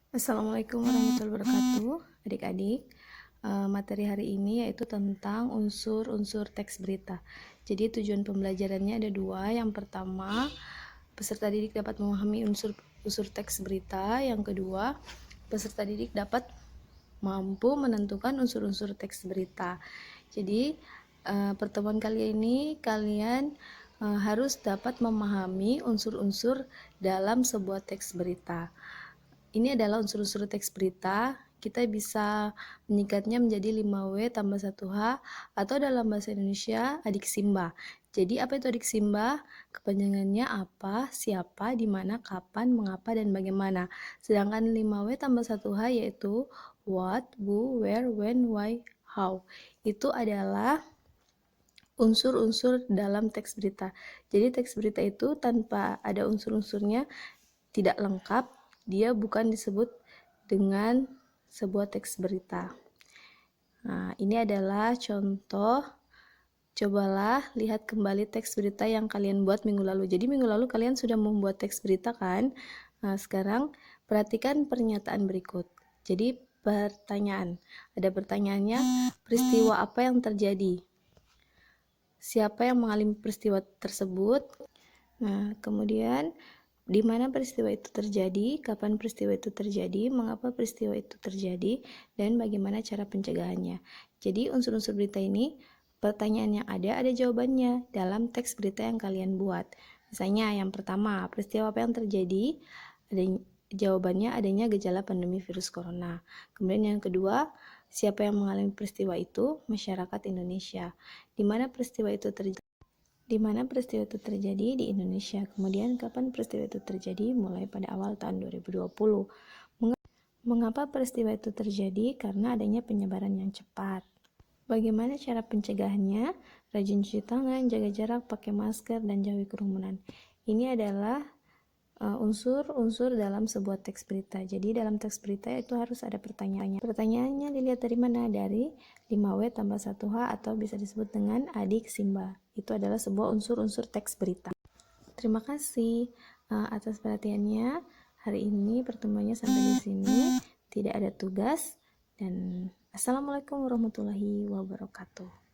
Assalamualaikum warahmatullahi wabarakatuh, adik-adik. Materi hari ini yaitu tentang unsur-unsur teks berita. Jadi tujuan pembelajarannya ada dua. Yang pertama, peserta didik dapat memahami unsur teks berita. Yang kedua, peserta didik dapat mampu menentukan unsur-unsur teks berita. Jadi pertemuan kali ini kalian harus dapat memahami unsur-unsur dalam sebuah teks berita. Ini adalah unsur-unsur teks berita. Kita bisa menyingkatnya menjadi 5W tambah 1H atau dalam bahasa Indonesia adik Simba. Jadi apa itu adik Simba? Kepanjangannya apa, siapa, di mana, kapan, mengapa, dan bagaimana. Sedangkan 5W tambah 1H yaitu what, who, where, when, why, how. Itu adalah unsur-unsur dalam teks berita. Jadi teks berita itu tanpa ada unsur-unsurnya tidak lengkap, dia bukan disebut dengan sebuah teks berita. Nah, ini adalah contoh. Cobalah lihat kembali teks berita yang kalian buat minggu lalu. Jadi minggu lalu kalian sudah membuat teks berita kan? Nah, sekarang perhatikan pernyataan berikut. Jadi pertanyaan. Ada pertanyaannya, peristiwa apa yang terjadi? Siapa yang mengalami peristiwa tersebut? Nah, kemudian di mana peristiwa itu terjadi, kapan peristiwa itu terjadi, mengapa peristiwa itu terjadi, dan bagaimana cara pencegahannya. Jadi unsur-unsur berita ini, pertanyaan yang ada jawabannya dalam teks berita yang kalian buat. Misalnya yang pertama, peristiwa apa yang terjadi? Jawabannya adanya gejala pandemi virus corona. Kemudian yang kedua, siapa yang mengalami peristiwa itu? Masyarakat Indonesia. Di mana peristiwa itu terjadi? Di Indonesia. Kemudian kapan peristiwa itu terjadi? Mulai pada awal tahun 2020. Mengapa peristiwa itu terjadi? Karena adanya penyebaran yang cepat. Bagaimana cara pencegahannya? Rajin cuci tangan, jaga jarak, pakai masker, dan jauhi kerumunan. Ini adalah unsur-unsur dalam sebuah teks berita. Jadi dalam teks berita itu harus ada pertanyaannya. Pertanyaannya dilihat dari mana? Dari 5W tambah 1H atau bisa disebut dengan adik Simba. Itu adalah sebuah unsur-unsur teks berita. Terima kasih atas perhatiannya. Hari ini pertemuannya sampai di sini. Tidak ada tugas dan Assalamualaikum warahmatullahi wabarakatuh.